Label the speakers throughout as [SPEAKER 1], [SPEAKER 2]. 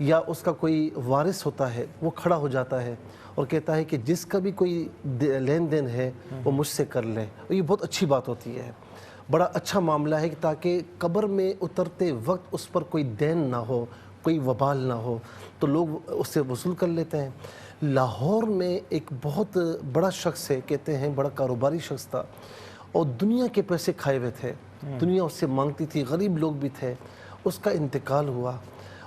[SPEAKER 1] یا اس کا کوئی وارث ہوتا ہے وہ کھڑا ہو جاتا ہے اور کہتا ہے کہ جس کا بھی کوئی لین دین ہے وہ مجھ سے کر لے. اور یہ بہت اچھی بات ہوتی ہے, بڑا اچھا معاملہ ہے کہ تاکہ قبر میں اترتے وقت اس پر کوئی دین نہ ہو, کوئی وبال نہ ہو, تو لوگ اس سے وصول کر لیتے ہیں. لاہور میں ایک بہت بڑا شخص ہے, کہتے ہیں بڑا کاروباری شخص تھا اور دنیا کے پیسے کھائے ہوئے تھے, دنیا اس سے مانگتی تھی, غریب لوگ بھی تھے. اس کا انتقال ہوا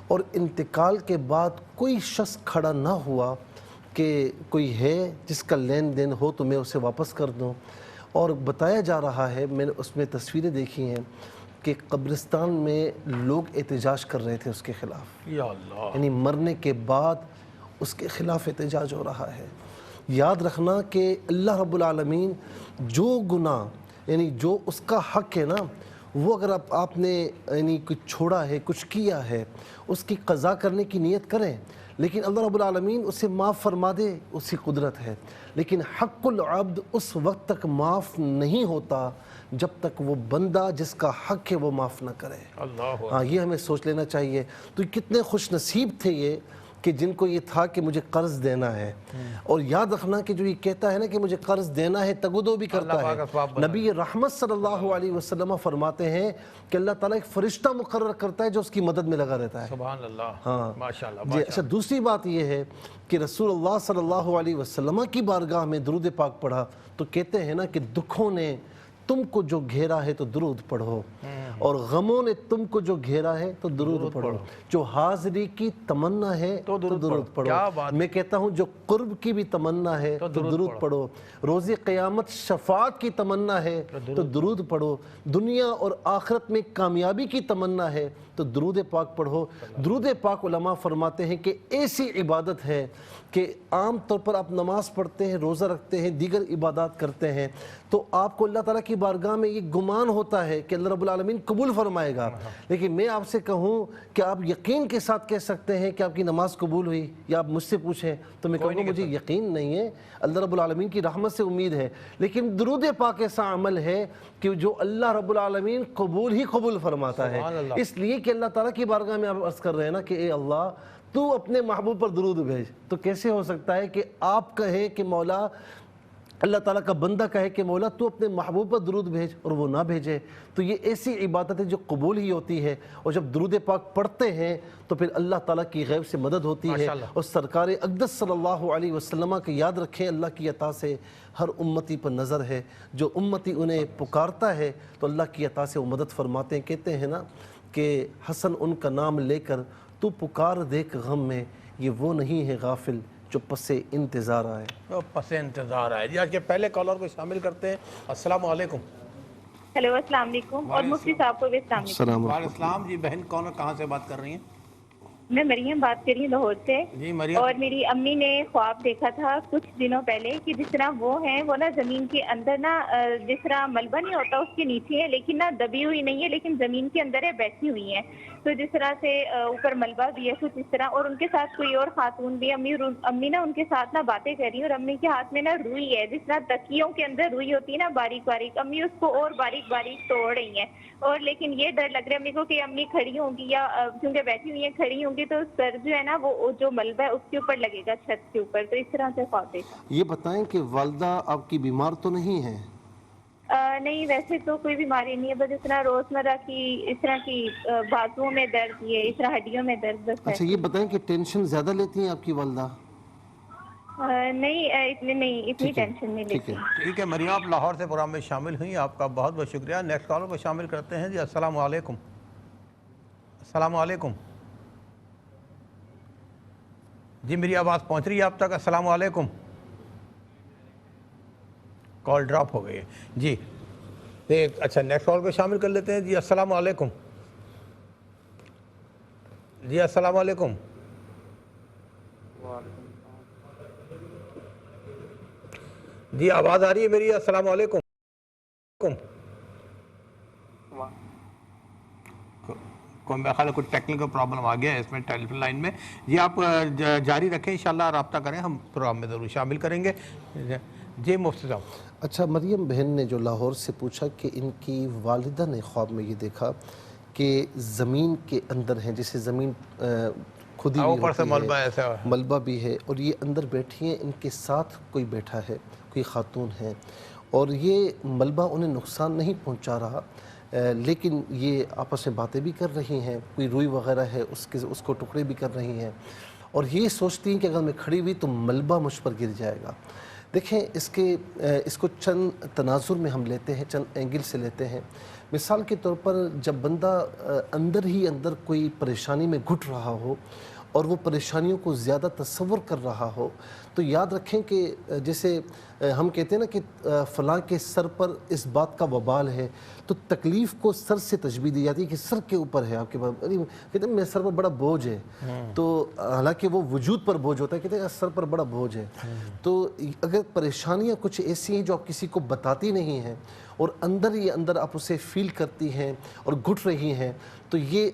[SPEAKER 1] اور انتقال کے بعد کوئی شخص کھڑا نہ ہوا کہ کوئی ہے جس کا لین دین ہو تو میں اسے واپس کر دوں. اور بتایا جا رہا ہے, میں نے اس میں تصویریں دیکھی ہیں کہ قبرستان میں لوگ احتجاج کر رہے تھے اس کے خلاف,
[SPEAKER 2] یا اللہ,
[SPEAKER 1] یعنی مرنے کے بعد اس کے خلاف احتجاج ہو رہا ہے. یاد رکھنا کہ اللہ رب العالمین جو گناہ یعنی جو اس کا حق ہے نا, وہ اگر آپ نے یعنی کچھ چھوڑا ہے, کچھ کیا ہے, اس کی قضا کرنے کی نیت کریں, لیکن اللہ رب العالمین اسے معاف فرما دے, اس کی قدرت ہے. لیکن حق العبد اس وقت تک معاف نہیں ہوتا جب تک وہ بندہ جس کا حق ہے وہ معاف نہ کرے.
[SPEAKER 2] اللہ,
[SPEAKER 1] یہ ہمیں سوچ لینا چاہیے. تو کتنے خوش نصیب تھے یہ کہ جن کو یہ تھا کہ مجھے قرض دینا ہے. اور یاد رکھنا کہ جو یہ کہتا ہے نا کہ مجھے قرض دینا ہے, تگدو بھی کرتا ہے. نبی رحمت صلی اللہ علیہ وسلم فرماتے ہیں کہ اللہ تعالیٰ ایک فرشتہ مقرر کرتا ہے جو اس کی مدد میں لگا رہتا ہے.
[SPEAKER 2] سبحان اللہ,
[SPEAKER 1] ہاں,
[SPEAKER 2] ماشاءاللہ.
[SPEAKER 1] اچھا, دوسری بات یہ ہے کہ رسول اللہ صلی اللہ علیہ وسلم کی بارگاہ میں درود پاک پڑھا تو کہتے ہیں نا کہ دکھوں نے تم کو جو گھیرا ہے تو درود پڑھو, اور غموں نے تم کو جو گھیرا ہے تو درود پڑھو. جو حاضری کی تمنا ہے تو درود پڑھو. میں کہتا ہوں جو قرب کی بھی تمنا ہے تو درود پڑھو. روز قیامت شفاعت کی تمنا ہے تو درود پڑھو. دنیا اور آخرت میں کامیابی کی تمنا ہے تو درود پاک پڑھو. درود پاک علماء فرماتے ہیں کہ ایسی عبادت ہے کہ عام طور پر آپ نماز پڑھتے ہیں, روزہ رکھتے ہیں, دیگر عبادات کرتے ہیں, تو آپ کو اللہ تعالیٰ کی بارگاہ میں یہ گمان ہوتا ہے کہ اللہ رب العالمین قبول فرمائے گا. لیکن میں آپ سے کہوں کہ آپ یقین کے ساتھ کہہ سکتے ہیں کہ آپ کی نماز قبول ہوئی, یا آپ مجھ سے پوچھیں تو میں کہوں گا مجھے یقین نہیں ہے, اللہ رب العالمین کی رحمت سے امید ہے. لیکن درود پاک ایسا عمل ہے کہ جو اللہ رب العالمین قبول ہی قبول فرماتا ہے. اس لیے کہ اللہ تعالیٰ کی بارگاہ میں آپ عرض کر رہے ہیں نا کہ اے اللہ تو اپنے محبوب پر درود بھیج. تو کیسے ہو سکتا ہے کہ آپ کہیں کہ مولا, اللہ تعالیٰ کا بندہ کہے کہ مولا تو اپنے محبوب پر درود بھیج اور وہ نہ بھیجے؟ تو یہ ایسی عبادت ہے جو قبول ہی ہوتی ہے. اور جب درود پاک پڑھتے ہیں تو پھر اللہ تعالیٰ کی غیب سے مدد ہوتی ہے. اور سرکار اقدس صلی اللہ علیہ وسلم کے یاد رکھیں, اللہ کی عطا سے ہر امتی پر نظر ہے. جو امتی انہیں پکارتا ہے تو اللہ کی عطا سے وہ مدد فرماتے ہیں. کہتے ہیں نا کہ حسن ان کا نام لے کر تو پکار دیکھ غم میں, یہ وہ نہیں ہے غافل جو پس انتظار آئے.
[SPEAKER 2] پس انتظار آئے. جی, آج کے پہلے کالر کو شامل کرتے ہیں. السلام علیکم.
[SPEAKER 3] ہیلو, السلام علیکم. اور مفتی صاحب کو بھی السلام علیکم.
[SPEAKER 2] وعلیکم السلام. جی بہن, کون اور کہاں سے بات کر رہی ہیں؟
[SPEAKER 3] میں مریم بات کر رہی ہوں لاہور سے.
[SPEAKER 2] جی مریم.
[SPEAKER 3] اور میری امی نے خواب دیکھا تھا کچھ دنوں پہلے کہ جس طرح وہ ہیں وہ نا زمین کے اندر نا جس طرح ملبہ نہیں ہوتا اس کے نیچے ہے, لیکن نا دبی ہوئی نہیں ہے, لیکن زمین کے اندر ہے, بیٹھی ہوئی ہیں. تو جس طرح سے اوپر ملبہ بھی ہے کچھ اس طرح, اور ان کے ساتھ کوئی اور خاتون بھی. امی نا ان کے ساتھ نا باتیں کر رہی ہیں, اور امی کے ہاتھ میں نا روئی ہے, جس طرح تکیوں کے اندر روئی ہوتی ہے نا باریک باریک. امی اس کو اور باریک باریک توڑ رہی ہیں. اور لیکن یہ ڈر لگ رہا ہے امی کو کہ امی کھڑی ہوں گی, یا کیونکہ بیٹھی ہوئی ہیں کھڑی ہوں گی تو سر جو ہے نا وہ جو ملبہ ہے اس کے اوپر لگے گا, چھت کے اوپر. تو اس طرح سے خواب دیکھا.
[SPEAKER 1] یہ بتائیں کہ والدہ آپ کی بیمار تو نہیں ہے؟
[SPEAKER 3] نہیں, ویسے تو کوئی بیماری نہیں ہے, بس اس طرح روزمرہ کی اس طرح کی بازوؤں میں درد, یہ اس طرح ہڈیوں میں درد بس ہے.
[SPEAKER 1] اچھا, یہ بتائیں کہ ٹینشن زیادہ لیتی ہیں آپ کی والدہ؟
[SPEAKER 3] نہیں, اتنی ٹینشن نہیں لیتی.
[SPEAKER 2] ٹھیک ہے مریم, آپ لاہور سے پروگرام میں شامل ہوئی, آپ کا بہت بہت شکریہ. نیکسٹ کالر کو شامل کرتے ہیں. جی السلام علیکم. السلام علیکم. جی میری آواز پہنچ رہی ہے آپ تک؟ السلام علیکم. کال ڈراپ ہو گئی ہے. جی اچھا, نیکسٹ کال کو شامل کر لیتے ہیں. جی السلام علیکم. جی السلام علیکم. جی آواز آ رہی ہے میری؟ السلام علیکم. میرا خیال ہے کچھ ٹیکنیکل پرابلم آ گیا ہے اس میں ٹیلی فون لائن میں. جی آپ جاری رکھیں, انشاءاللہ رابطہ کریں, ہم پروگرام میں ضرور شامل کریں گے. جی مفتی صاحب.
[SPEAKER 1] اچھا, مریم بہن نے جو لاہور سے پوچھا کہ ان کی والدہ نے خواب میں یہ دیکھا کہ زمین کے اندر ہیں, جیسے زمین خودی بھی
[SPEAKER 2] اوپر سے
[SPEAKER 1] ہوتی
[SPEAKER 2] ملبہ
[SPEAKER 1] ہے،
[SPEAKER 2] ایسا
[SPEAKER 1] ملبہ بھی ہے، اور یہ اندر بیٹھی ہیں، ان کے ساتھ کوئی بیٹھا ہے، کوئی خاتون ہے، اور یہ ملبہ انہیں نقصان نہیں پہنچا رہا، لیکن یہ آپس میں باتیں بھی کر رہی ہیں، کوئی روئی وغیرہ ہے اس کو ٹکڑے بھی کر رہی ہیں، اور یہ سوچتی ہیں کہ اگر میں کھڑی ہوئی تو ملبہ مجھ پر گر جائے گا۔ دیکھیں اس کو چند تناظر میں ہم لیتے ہیں، چند اینگل سے لیتے ہیں۔ مثال کے طور پر جب بندہ اندر ہی اندر کوئی پریشانی میں گھٹ رہا ہو اور وہ پریشانیوں کو زیادہ تصور کر رہا ہو، تو یاد رکھیں کہ جیسے ہم کہتے ہیں نا کہ فلاں کے سر پر اس بات کا وبال ہے، تو تکلیف کو سر سے تشبیہ دی جاتی ہے کہ سر کے اوپر ہے آپ کے پاس، کہتے ہیں میرے سر پر بڑا بوجھ ہے، تو حالانکہ وہ وجود پر بوجھ ہوتا ہے، کہتے ہیں سر پر بڑا بوجھ ہے۔ تو اگر پریشانیاں کچھ ایسی ہیں جو آپ کسی کو بتاتی نہیں ہیں اور اندر ہی اندر آپ اسے فیل کرتی ہیں اور گھٹ رہی ہیں، تو یہ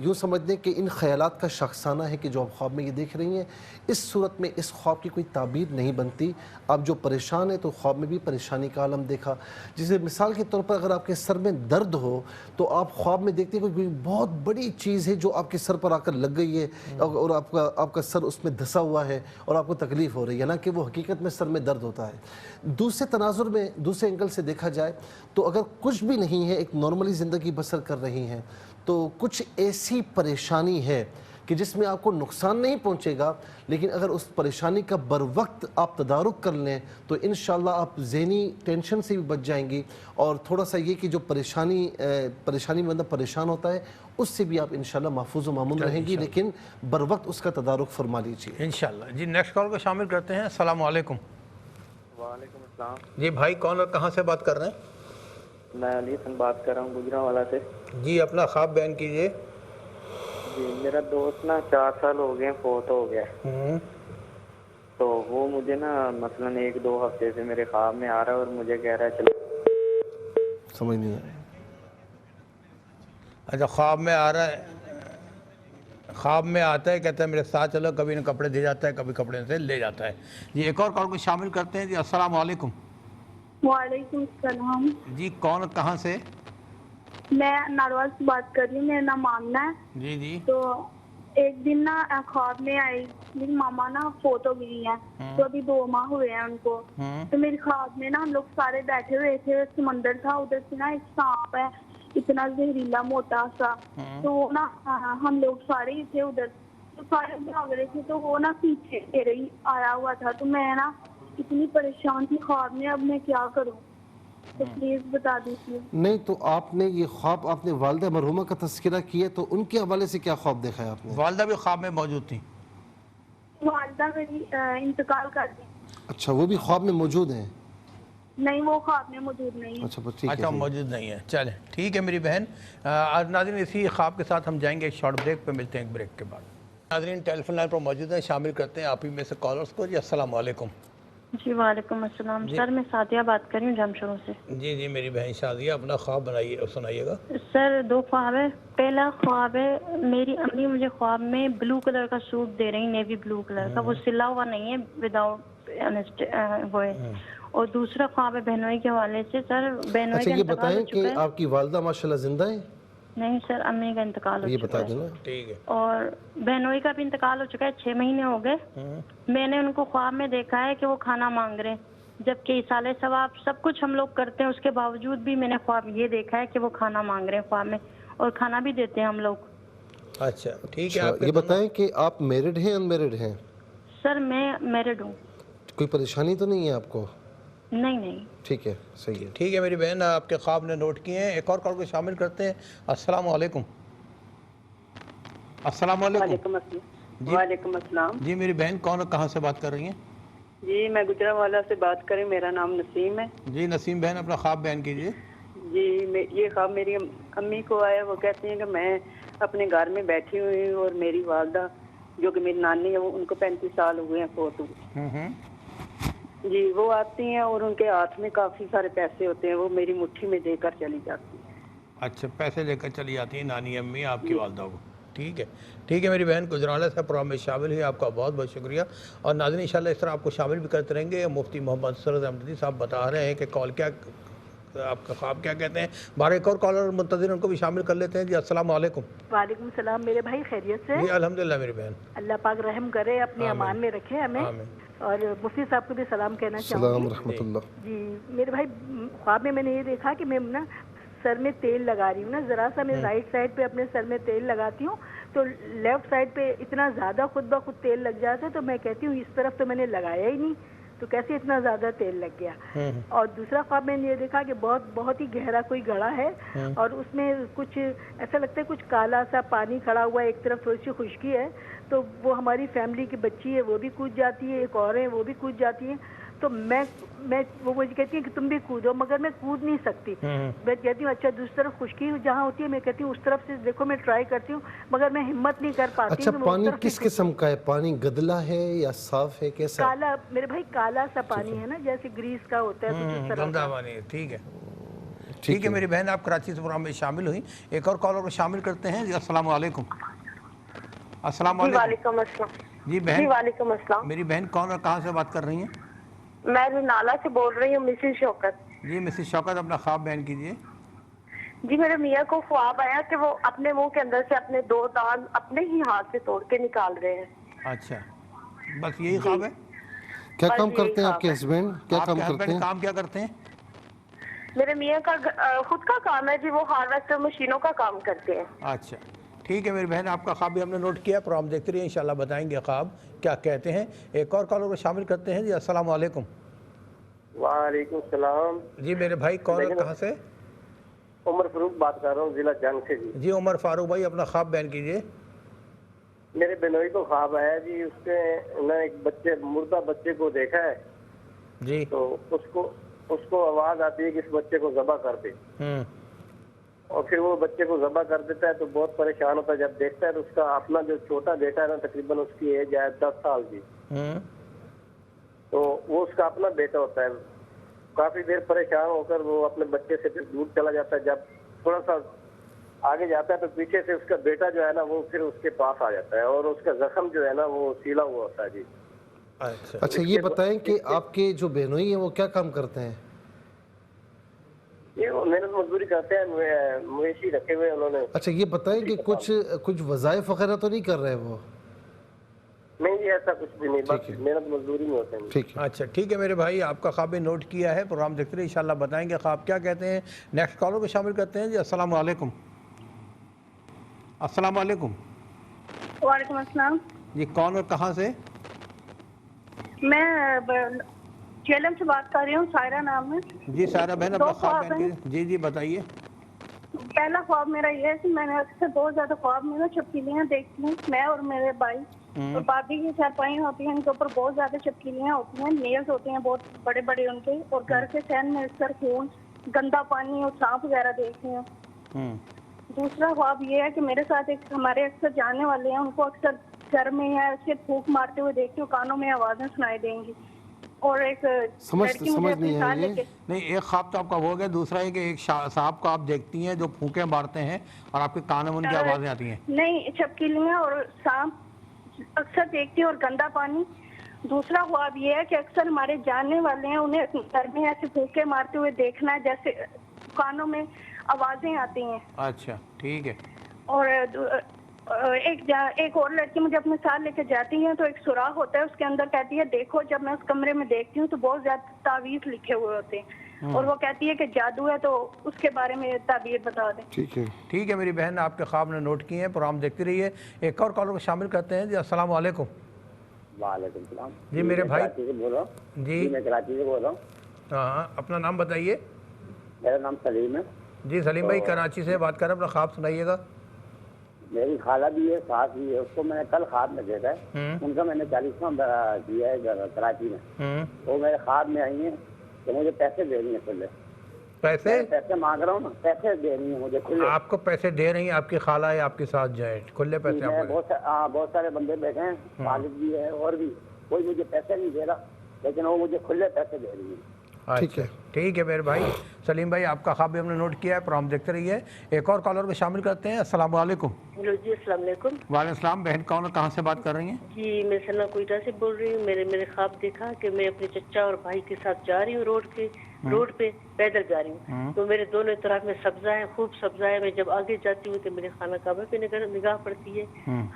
[SPEAKER 1] یوں سمجھ دیں کہ ان خیالات کا شخصانہ ہے کہ جو آپ خواب میں یہ دیکھ رہی ہیں۔ اس صورت میں اس خواب کی کوئی تعبیر نہیں بنتی۔ آپ جو پریشان ہیں تو خواب میں بھی پریشانی کا عالم دیکھا، جسے مثال کے طور پر اگر آپ کے سر میں درد ہو تو آپ خواب میں دیکھتے ہیں کہ کوئی بہت بڑی چیز ہے جو آپ کے سر پر آ کر لگ گئی ہے اور آپ کا سر اس میں دھسا ہوا ہے اور آپ کو تکلیف ہو رہی ہے، نہ کہ وہ حقیقت میں سر میں درد ہوتا ہے۔ دوسرے تناظر میں دوسرے اینگل سے دیکھا جائے تو اگر کچھ بھی نہیں ہے، ایک نارملی زندگی بسر کر رہی ہیں، تو کچھ ایسی پریشانی ہے کہ جس میں آپ کو نقصان نہیں پہنچے گا، لیکن اگر اس پریشانی کا بر وقت آپ تدارک کر لیں تو انشاءاللہ آپ ذہنی ٹینشن سے بھی بچ جائیں گی، اور تھوڑا سا یہ کہ جو پریشانی میں بندہ پریشان ہوتا ہے اس سے بھی آپ انشاءاللہ محفوظ و مامون رہیں گی، لیکن بر وقت اس کا تدارک فرما لیجیے
[SPEAKER 2] انشاءاللہ۔ جی نیکسٹ کال کو شامل کرتے ہیں۔ السلام علیکم۔
[SPEAKER 4] وعلیکم السلام۔
[SPEAKER 2] جی بھائی کون اور کہاں سے بات کر رہے ہیں؟
[SPEAKER 4] میں علی حسن بات کر رہا ہوں گجرانوالہ سے۔
[SPEAKER 2] جی اپنا خواب بیان کیجئے۔
[SPEAKER 4] جی میرا دوست نا 4 سال ہو گئے فوت ہو گیا، تو وہ مجھے نا مثلاً 1-2 ہفتے سے میرے خواب میں آ رہا ہے اور مجھے کہہ رہا ہے چلو۔
[SPEAKER 1] سمجھ نہیں آیا۔
[SPEAKER 2] اچھا خواب میں آ رہا ہے، خواب میں آتا ہے، کہتا ہے میرے ساتھ چلو، کبھی نہ کپڑے دے جاتا ہے کبھی کپڑے سے لے جاتا ہے۔ جی ایک اور کال کو شامل کرتے ہیں۔ جی السلام علیکم۔
[SPEAKER 5] وعلیکم السلام۔
[SPEAKER 2] جی کون اور کہاں سے؟
[SPEAKER 5] میں ناروال سے بات کر رہی ہوں، میرا نام آمنہ ہے۔
[SPEAKER 2] جی جی۔
[SPEAKER 5] تو ایک دن نا خواب میں آئی، میری ماما نا فوت ہو گئی ہیں، تو ابھی 2 ماہ ہوئے ہیں ان کو۔ تو میرے خواب میں نا ہم لوگ سارے بیٹھے ہوئے تھے، سمندر تھا، ادھر سے نا ایک سانپ ہے اتنا زہریلا موٹا سا، تو وہ نا ہم لوگ سارے ہی تھے ادھر، تو سارے بھاگ رہے تھے، تو وہ نا پیچھے میرے ہی آیا ہوا تھا، تو میں نا اتنی پریشان تھی خواب میں، اب میں کیا کروں، تو پلیز بتا دیجیے۔
[SPEAKER 1] نہیں تو آپ نے یہ خواب، آپ نے والدہ مرحومہ کا تذکرہ کیا، تو ان کے حوالے سے کیا خواب دیکھا ہے آپ نے؟
[SPEAKER 2] والدہ بھی خواب میں موجود تھیں؟
[SPEAKER 5] والدہ میری انتقال کر دی۔
[SPEAKER 1] اچھا وہ بھی خواب میں موجود ہیں؟
[SPEAKER 5] نہیں وہ خواب میں موجود نہیں ہے۔
[SPEAKER 1] اچھا بس ٹھیک ہے۔
[SPEAKER 2] اچھا موجود نہیں ہے، چلیں ٹھیک ہے میری بہن۔ آج ناظرین اسی خواب کے ساتھ ہم جائیں گے ایک شارٹ بریک پہ، ملتے ہیں ایک بریک کے بعد۔ ناظرین ٹیلی فون لائن پر موجود ہیں، شامل کرتے ہیں آپ ہی میں سے کالرز کو۔ جی السلام علیکم۔
[SPEAKER 6] جی وعلیکم السلام سر، میں سعدیہ بات کر رہی ہوں جمشیدپور سے۔
[SPEAKER 2] جی جی میری بہن شادیہ، اپنا خواب بنائیے، سنائیے گا۔
[SPEAKER 6] سر 2 خواب ہے۔ پہلا خواب ہے میری امی مجھے خواب میں بلو کلر کا سوٹ دے رہی، نیوی بلو کلر کا، وہ سلا ہوا نہیں ہے، وداؤٹ وہ ہے۔ اور دوسرا خواب ہے بہنوئی کے حوالے سے۔ سر بہنوئی
[SPEAKER 1] اچھا
[SPEAKER 6] کا
[SPEAKER 1] یہ
[SPEAKER 6] انتقال
[SPEAKER 1] بتائیں
[SPEAKER 6] ہو
[SPEAKER 1] کہ
[SPEAKER 6] چکا ہے۔
[SPEAKER 1] آپ کی والدہ ماشاءاللہ زندہ ہیں؟
[SPEAKER 6] نہیں سر، امی کا انتقال ہو
[SPEAKER 1] یہ
[SPEAKER 6] چکا
[SPEAKER 1] بتا
[SPEAKER 6] ہے۔
[SPEAKER 1] دیں نا۔
[SPEAKER 2] ٹھیک ہے۔
[SPEAKER 6] اور بہنوئی کا بھی انتقال ہو چکا ہے، 6 مہینے ہو گئے۔ میں نے ان کو خواب میں دیکھا ہے کہ وہ کھانا مانگ رہے ہیں، جبکہ ایصال ثواب سب کچھ ہم لوگ کرتے ہیں، اس کے باوجود بھی میں نے خواب یہ دیکھا ہے کہ وہ کھانا مانگ رہے ہیں خواب میں، اور کھانا بھی دیتے ہیں ہم لوگ۔
[SPEAKER 2] اچھا ٹھیک ہے۔
[SPEAKER 1] اچھا
[SPEAKER 2] آپ کے
[SPEAKER 1] یہ بتائیں کہ آپ میرڈ ہیں ان میرڈ ہیں؟
[SPEAKER 6] سر میں میرڈ ہوں۔
[SPEAKER 1] کوئی پریشانی تو نہیں ہے آپ کو؟
[SPEAKER 6] نہیں نہیں۔
[SPEAKER 1] ٹھیک ہے صحیح ہے۔
[SPEAKER 2] ٹھیک ہے میری بہن، آپ کے خواب نے نوٹ کیے ہیں۔ ایک اور کال کو شامل کرتے ہیں۔ السلام علیکم۔ السلام علیکم۔
[SPEAKER 7] وعلیکم السلام۔ وعلیکم السلام۔
[SPEAKER 2] جی میری بہن کون اور کہاں سے بات کر رہی ہیں؟
[SPEAKER 7] جی میں گجرانوالہ سے بات کر رہی ہوں، میرا نام نسیم ہے۔
[SPEAKER 2] جی نسیم بہن اپنا خواب بیان کیجیے۔
[SPEAKER 7] جی یہ خواب میری امی کو آیا، وہ کہتی ہیں کہ میں اپنے گھر میں بیٹھی ہوئی ہوں اور میری والدہ جو کہ میری نانی ہے، ان کو 35 سال ہوئے ہیں فوت ہوئے۔ جی وہ آتی ہیں اور ان کے ہاتھ میں کافی سارے پیسے ہوتے ہیں، وہ میری مٹھی میں دے کر چلی جاتی ہیں۔
[SPEAKER 2] اچھا پیسے لے کر چلی جاتی ہیں نانی امی آپ کی والدہ کو؟ ٹھیک ہے ٹھیک ہے میری بہن، گجرانوالہ سے پروگرام میں شامل ہوئی، آپ کا بہت بہت شکریہ۔ اور ناظرین انشاءاللہ اس طرح آپ کو شامل بھی کرتے رہیں گے۔ مفتی محمد سرور احمدی صاحب بتا رہے ہیں کہ کال کیا آپ کا خواب کیا کہتے ہیں. بارہ ایک اور کالر منتظر ان کو بھی شامل کر لیتے ہیں. جی السلام علیکم.
[SPEAKER 8] وعلیکم السلام میرے بھائی، خیریت سے؟
[SPEAKER 2] جی الحمدللہ میری بہن.
[SPEAKER 8] اللہ پاک رحم کرے، اپنے امان میں رکھے ہمیں. اور مفتی صاحب کو بھی سلام کہنا چاہوں
[SPEAKER 1] السلام
[SPEAKER 8] گی.
[SPEAKER 1] رحمۃ اللہ.
[SPEAKER 8] جی میرے بھائی، خواب میں نے یہ دیکھا کہ میں نا سر میں تیل لگا رہی ہوں نا، ذرا سا میں رائٹ سائڈ پہ اپنے سر میں تیل لگاتی ہوں تو لیفٹ سائڈ پہ اتنا زیادہ خود بخود تیل لگ جاتا ہے، تو میں کہتی ہوں اس طرف تو میں نے لگایا ہی نہیں، تو کیسے اتنا زیادہ تیل لگ گیا. اور دوسرا خواب میں نے یہ دیکھا کہ بہت ہی گہرا کوئی گڑھا ہے اور اس میں کچھ ایسا لگتا ہے کچھ کالا سا پانی کھڑا ہوا ہے، ایک طرف تھوڑی سی خشکی ہے، تو وہ ہماری فیملی کی بچی ہے وہ بھی کود جاتی ہے، ایک اور ہے وہ بھی کود جاتی ہے. تو وہ مجھے کہتی ہیں کہ تم بھی کودو، مگر میں کود نہیں سکتی. میں کہتی ہوں اچھا دوسری طرف خشکی جہاں ہوتی ہے میں کہتی ہوں اس طرف سے دیکھو، میں ٹرائی کرتی ہوں مگر میں ہمت نہیں کر پاتی.
[SPEAKER 1] اچھا پانی کس قسم کا ہے؟ پانی گدلا ہے یا صاف ہے، کیسا؟
[SPEAKER 8] کالا میرے بھائی، کالا سا پانی ہے نا، جیسے گریس کا ہوتا ہے کچھ اس طرح.
[SPEAKER 2] گندا پانی. ٹھیک ہے ٹھیک ہے میری بہن، آپ کراچی سے پروگرام میں شامل ہوئی. ایک اور کالر کو شامل کرتے ہیں. جی السلام علیکم. السلام علیکم.
[SPEAKER 9] وعلیکم السلام.
[SPEAKER 2] جی بہن.
[SPEAKER 9] جی وعلیکم السلام.
[SPEAKER 2] میری بہن کون اور کہاں سے بات کر رہی ہیں؟
[SPEAKER 9] میں نالا سے بول رہی ہوں، مسز شوکت.
[SPEAKER 2] جی مسز شوکت، اپنا خواب بیان کیجیے.
[SPEAKER 9] جی میرے میاں کو خواب آیا کہ وہ اپنے منہ کے اندر سے اپنے 2 دانت اپنے ہی ہاتھ سے توڑ کے نکال رہے ہیں.
[SPEAKER 2] اچھا بس یہی خواب ہے؟
[SPEAKER 1] کیا کام کرتے ہیں آپ کے ہسبینڈ؟ کیا کام کرتے ہیں؟
[SPEAKER 2] کام کیا کرتے ہیں؟
[SPEAKER 9] میرے میاں کا خود کا کام ہے جی، وہ ہارویسٹر مشینوں کا کام کرتے ہیں.
[SPEAKER 2] اچھا ٹھیک ہے میری بہن، آپ کا خواب بھی ہم نے نوٹ کیا. پروگرام دیکھتے رہیے، انشاءاللہ بتائیں گے خواب کیا کہتے ہیں. ایک اور کالر کو شامل کرتے ہیں. جی السلام علیکم.
[SPEAKER 10] وعلیکم السلام.
[SPEAKER 2] جی میرے بھائی کون اور کہاں سے؟
[SPEAKER 10] عمر فاروق بات کر رہا ہوں، ضلع جنگ سے. جی
[SPEAKER 2] جی عمر فاروق بھائی، اپنا خواب بیان کیجیے.
[SPEAKER 10] میرے بنوئی کو خواب آیا جی، اس نے ایک مردہ بچے کو دیکھا ہے
[SPEAKER 2] جی،
[SPEAKER 10] تو اس کو آواز آتی ہے کہ اس بچے کو ذبح کر دے. اور پھر وہ بچے کو ذبح کر دیتا ہے تو بہت پریشان ہوتا ہے. جب دیکھتا ہے تو اس کا اپنا جو چھوٹا بیٹا ہے نا، تقریباً اس کی ایج ہے 10 سال کی، تو وہ اس کا اپنا بیٹا ہوتا ہے. کافی دیر پریشان ہو کر وہ اپنے بچے سے پھر دور چلا جاتا ہے. جب تھوڑا سا آگے جاتا ہے تو پیچھے سے اس کا بیٹا جو ہے نا وہ پھر اس کے پاس آ جاتا ہے اور اس کا زخم جو ہے نا وہ سیلا ہوا ہوتا ہے. جی
[SPEAKER 1] اچھا یہ بتائیں کہ آپ کے جو بہنوئی ہیں وہ کیا کام کرتے ہیں؟
[SPEAKER 10] یہ محنت مزدوری کرتے ہیں، مویشی رکھے ہوئے انہوں نے.
[SPEAKER 1] اچھا یہ بتائیں کہ کچھ وظائف وغیرہ تو نہیں کر رہے وہ؟
[SPEAKER 10] نہیں جی ایسا کچھ بھی نہیں، بس محنت مزدوری میں ہوتے ہیں.
[SPEAKER 1] ٹھیک ہے.
[SPEAKER 2] اچھا ٹھیک ہے میرے بھائی، آپ کا خواب بھی نوٹ کیا ہے. پروگرام دیکھتے رہے، انشاءاللہ بتائیں گے خواب کیا کہتے ہیں. نیکسٹ کالر کو شامل کرتے ہیں. جی السلام علیکم. السلام علیکم.
[SPEAKER 5] وعلیکم السلام.
[SPEAKER 2] جی کون اور کہاں سے؟
[SPEAKER 5] میں جیلم سے بات کر رہی ہوں، سائرہ نام ہے.
[SPEAKER 2] جی سائرہ بہن، اپنا خواب بیان کیجیے. جی جی بتائیے.
[SPEAKER 5] پہلا خواب میرا یہ ہے کہ میں نے اکثر بہت زیادہ خواب میں نا چپکلیاں دیکھتی ہوں، میں اور میرے بھائی اور بابی کی چارپائیاں ہوتی ہیں، ان کے اوپر بہت زیادہ چپکلیاں ہوتی ہیں، نیلز ہوتے ہیں بہت بڑے بڑے ان کے، اور گھر کے سین میں اکثر خون، گندا پانی اور سانپ وغیرہ دیکھتے ہیں. دوسرا خواب یہ ہے کہ میرے ساتھ ایک ہمارے اکثر جانے والے ہیں، ان کو اکثر گھر میں یا ایسے پھونک مارتے ہوئے دیکھتی ہوں، کانوں میں آوازیں سنائی دیں گی. اور ایک لڑکی مجھے اپنے ساتھ لے کے،
[SPEAKER 2] نہیں ایک خواب تو آپ کا ہو گیا، دوسرا ہے کہ ایک صاحب کو آپ دیکھتی ہیں جو پھونکیں مارتے ہیں اور آپ کے کانوں میں ان کی آوازیں آتی ہیں.
[SPEAKER 5] نہیں چپکلیاں اور سانپ اکثر دیکھتی ہیں اور گندا پانی. دوسرا خواب یہ ہے کہ اکثر ہمارے جاننے والے ہیں، انہیں گھر میں ایسے پھونکے مارتے ہوئے دیکھنا ہے، جیسے کانوں میں آوازیں آتی ہیں.
[SPEAKER 2] اچھا ٹھیک ہے.
[SPEAKER 5] اور ایک اور لڑکی مجھے اپنے ساتھ لے کے جاتی ہے تو ایک سوراخ ہوتا ہے، اس کے اندر کہتی ہے دیکھو. جب میں اس کمرے میں دیکھتی ہوں تو بہت زیادہ تعویذ لکھے ہوئے ہوتے ہیں اور وہ کہتی ہے کہ جادو ہے، تو اس کے بارے میں تعبیر بتا دیں.
[SPEAKER 2] ٹھیک ہے میری بہن، آپ کے خواب نے نوٹ کیے ہیں. پروگرام دیکھتے رہیے. ایک اور کالر کو شامل کرتے ہیں. جی السلام علیکم.
[SPEAKER 10] وعلیکم السلام.
[SPEAKER 2] جی میرے بھائی.
[SPEAKER 10] کراچی سے بول رہا ہوں.
[SPEAKER 2] جی
[SPEAKER 10] میں کراچی سے بول رہا ہوں.
[SPEAKER 2] ہاں اپنا نام بتائیے.
[SPEAKER 10] میرا نام سلیم ہے.
[SPEAKER 2] جی سلیم بھائی کراچی سے بات کر رہے ہیں، اپنا خواب سنائیے گا.
[SPEAKER 10] میری خالہ بھی ہے، ساس بھی ہے، اس کو میں نے کل خواب میں دیکھا ہے. ان کا میں نے 40واں دیا ہے کراچی میں. وہ میرے خواب میں آئی ہیں کہ مجھے پیسے دے رہی ہیں کھلے. پیسے مانگ رہا ہوں نا، پیسے دے رہی ہیں مجھے کھلے.
[SPEAKER 2] آپ کو پیسے دے رہی ہیں آپ کی خالہ یا آپ کے ساتھ جائے کھلے پیسے؟
[SPEAKER 10] بہت سارے بندے بیٹھے ہیں، والد بھی ہے اور بھی، کوئی مجھے پیسے نہیں دے رہا لیکن وہ مجھے کھلے پیسے دے رہی ہیں.
[SPEAKER 2] ٹھیک ہے میرے بھائی. سلیم بھائی آپ کا خواب بھی ہم نے نوٹ کیا ہے. پروگرام دیکھتے رہیے. ایک اور کالر کو شامل کرتے ہیں. السلام علیکم.
[SPEAKER 11] ہیلو جی السلام علیکم.
[SPEAKER 2] وعلیکم السلام. بہن کون اور کہاں سے بات کر رہی ہیں؟
[SPEAKER 11] جی میں ثنا کوئٹہ سے بول رہی ہوں. میں نے خواب دیکھا کہ میں اپنے چچا اور بھائی کے ساتھ جا رہی ہوں روڈ کے، روڈ پہ پیدل جا رہی ہوں تو میرے دونوں طرف میں سبزہ ہے، خوب سبزہ ہے. میں جب آگے جاتی ہوں تو میرے خانہ کعبہ پہ نگاہ پڑتی ہے.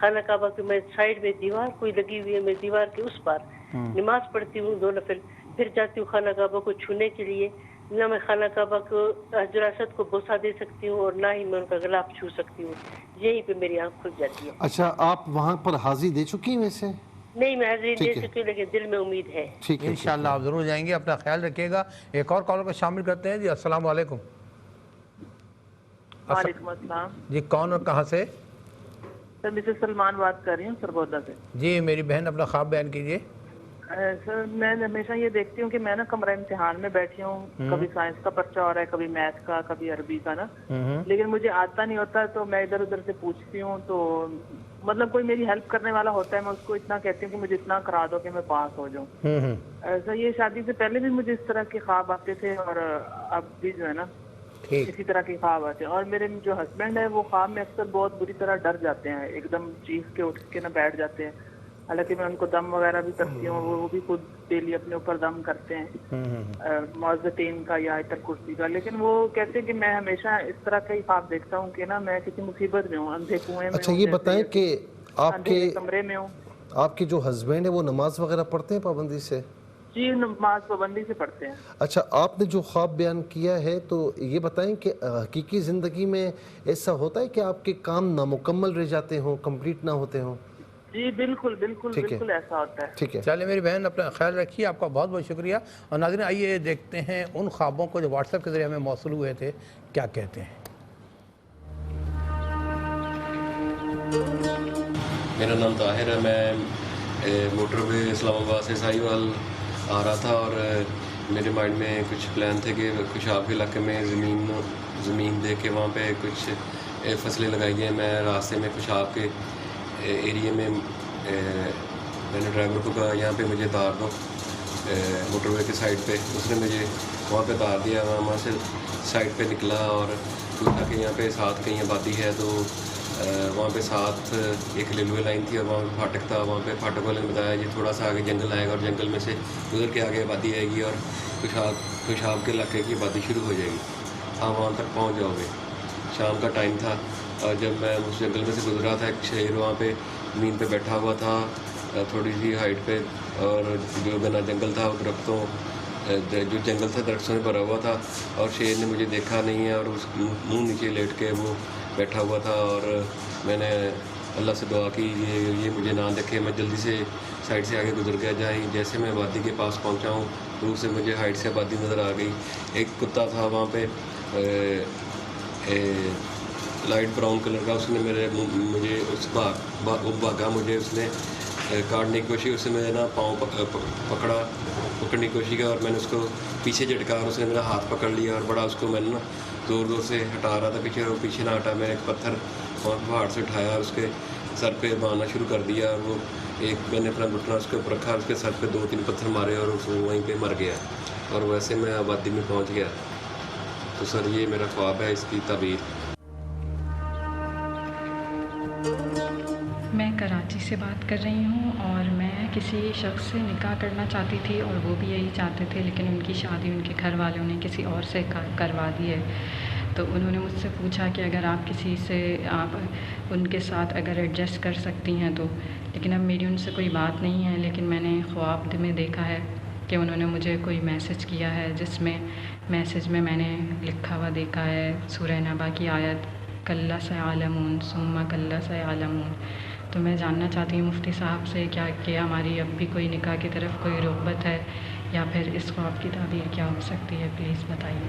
[SPEAKER 11] خانہ کعبہ کی میں سائڈ میں دیوار کوئی لگی ہوئی ہے، میں دیوار کے اس پار نماز پڑھتی ہوں 2 نفل. پھر جاتی ہوں خانہ کعبہ کو چھونے کے لیے. نہ میں خانہ کعبہ کو حجر اسود کو بوسہ دے سکتی ہوں اور نہ ہی میں ان کا غلاف چھو سکتی ہوں. یہیں پہ میری آنکھ کھل جاتی ہے.
[SPEAKER 1] اچھا، آپ وہاں پر حاضری دے چکی ہیں ویسے؟
[SPEAKER 11] نہیں، میں حاضری دے سکتی ہوں لیکن دل میں امید ہے.
[SPEAKER 1] ٹھیک ہے،
[SPEAKER 2] انشاءاللہ آپ ضرور جائیں گے. اپنا خیال رکھیے گا. ایک اور کالر کو شامل کرتے ہیں. جی السلام علیکم.
[SPEAKER 12] وعلیکم السلام.
[SPEAKER 2] جی کون اور کہاں سے؟
[SPEAKER 12] سر مسز سلمان بات کر رہی ہوں سرگودا سے.
[SPEAKER 2] جی میری بہن اپنا خواب بیان کیجیے.
[SPEAKER 12] سر میں ہمیشہ یہ دیکھتی ہوں کہ میں نا کمرہ امتحان میں بیٹھی ہوں، کبھی سائنس کا پرچہ ہو رہا ہے، کبھی میتھ کا، کبھی عربی کا نا، لیکن مجھے آتا نہیں ہوتا تو میں ادھر ادھر سے پوچھتی ہوں. تو مطلب کوئی میری ہیلپ کرنے والا ہوتا ہے، میں اس کو اتنا کہتی ہوں کہ مجھے اتنا کرا دو کہ میں پاس ہو جاؤں. سر یہ شادی سے پہلے بھی مجھے اس طرح کے خواب آتے تھے اور اب بھی جو ہے نا اسی طرح کے خواب آتے ہیں. اور میرے جو ہسبینڈ ہے وہ خواب میں اکثر بہت بری طرح ڈر جاتے ہیں، ایک دم چیخ کے اٹھ کے نہ بیٹھ جاتے ہیں. حالانکہ میں ان کو دم وغیرہ بھی کرتی ہوں، وہ بھی خود ڈیلی اپنے اوپر دم کرتے ہیں معزتین کا یا آیت الکرسی کا. لیکن وہ کہتے ہیں کہ میں ہمیشہ اس طرح کا ہی خواب دیکھتا ہوں کہ نا میں کسی مصیبت میں ہوں، اندھے کنویں میں.
[SPEAKER 1] اچھا یہ بتائیں کہ آپ کے
[SPEAKER 12] کمرے میں ہوں.
[SPEAKER 1] آپ کے جو ہسبینڈ ہیں وہ نماز وغیرہ پڑھتے ہیں پابندی سے؟
[SPEAKER 12] جی نماز پابندی سے پڑھتے ہیں.
[SPEAKER 1] اچھا، آپ نے جو خواب بیان کیا ہے تو یہ بتائیں کہ حقیقی زندگی میں ایسا ہوتا ہے کہ آپ کے کام نامکمل رہ جاتے ہوں، کمپلیٹ نہ ہوتے ہوں؟
[SPEAKER 12] جی بالکل بالکل بالکل ایسا ہوتا ہے.
[SPEAKER 1] ٹھیک ہے،
[SPEAKER 2] چلے میری بہن اپنا خیال رکھیے. آپ کا بہت بہت شکریہ. اور ناظرین آئیے دیکھتے ہیں ان خوابوں کو جو واٹس ایپ کے ذریعے ہمیں موصول ہوئے تھے کیا کہتے ہیں.
[SPEAKER 13] میرا نام طاہر ہے. میں موٹر وے اسلام آباد سے ساہیوال آ رہا تھا اور میرے مائنڈ میں کچھ پلان تھے کہ خوشاب کے علاقے میں زمین دے کے وہاں پہ کچھ فصلیں لگائی ہیں. میں راستے میں خوشاب کے ایریے میں میں نے ڈرائیور کو کہا یہاں پہ مجھے اتار دو موٹر وے کے سائڈ پہ. اس نے مجھے وہاں پہ اتار دیا. وہاں سے سائڈ پہ نکلا اور پوچھا کہ یہاں پہ ساتھ کہیں آبادی ہے. تو وہاں پہ ساتھ ایک ریلوے لائن تھی اور وہاں پہ پھاٹک تھا. وہاں پہ پھاٹک والے نے بتایا یہ تھوڑا سا آگے جنگل آئے گا اور جنگل میں سے گزر کے آگے آبادی آئے گی اور خوشاب کے علاقے کی آبادی شروع ہو جائے گی. آپ وہاں تک پہنچ جاؤ گے. شام کا ٹائم تھا اور جب میں اس جنگل میں سے گزرا تھا ایک شیر وہاں پہ زمین پہ بیٹھا ہوا تھا تھوڑی سی ہائٹ پہ اور جو گھنا جنگل تھا درختوں جو جنگل تھا درختوں سے بھرا ہوا تھا اور شیر نے مجھے دیکھا نہیں ہے اور اس منہ نیچے لیٹ کے وہ بیٹھا ہوا تھا. اور میں نے اللہ سے دعا کی یہ مجھے نہ دیکھے. میں جلدی سے سائڈ سے آگے گزر گیا. جیسے میں آبادی کے پاس پہنچا ہوں دور سے مجھے ہائٹ سے آبادی نظر آ گئی. ایک کتا تھا وہاں پہ لائٹ براؤن کلر کا. اس نے مجھے اس بھاگا مجھے اس نے کاٹنے کی کوشش. اس نے میرا پاؤں پکڑنے کی کوشش کی اور میں نے اس کو پیچھے جھٹکا اور اس نے میرا ہاتھ پکڑ لیا اور بڑا اس کو میں نے نا زور زور سے ہٹا رہا تھا پیچھے اور پیچھے نہ ہٹا. میں نے ایک پتھر پہاڑ سے اٹھایا اور اس کے سر پہ مارنا شروع کر دیا اور وہ میں نے اپنا گھٹنا اس کے اوپر رکھا. اس کے سر پہ 2-3 پتھر مارے اور اس وہیں پہ مر گیا اور ویسے میں آبادی میں پہنچ گیا. تو سر یہ میرا خواب ہے، اس کی تعبیر.
[SPEAKER 14] میں کراچی سے بات کر رہی ہوں اور میں کسی شخص سے نکاح کرنا چاہتی تھی اور وہ بھی یہی چاہتے تھے، لیکن ان کی شادی ان کے گھر والوں نے کسی اور سے کروا دی ہے. تو انہوں نے مجھ سے پوچھا کہ اگر آپ کسی سے آپ ان کے ساتھ اگر ایڈجسٹ کر سکتی ہیں تو. لیکن اب میری ان سے کوئی بات نہیں ہے، لیکن میں نے خواب میں دیکھا ہے کہ انہوں نے مجھے کوئی میسج کیا ہے جس میں میسج میں میں نے لکھا ہوا دیکھا ہے سورہ نبا کی آیت کلا سیعلمون ثم کلا سیعلمون. تو میں جاننا چاہتی ہوں مفتی صاحب سے کیا کہ ہماری اب بھی کوئی نکاح کی طرف کوئی رغبت ہے یا پھر اس خواب کی تعبیر کیا ہو سکتی ہے، پلیز بتائیے.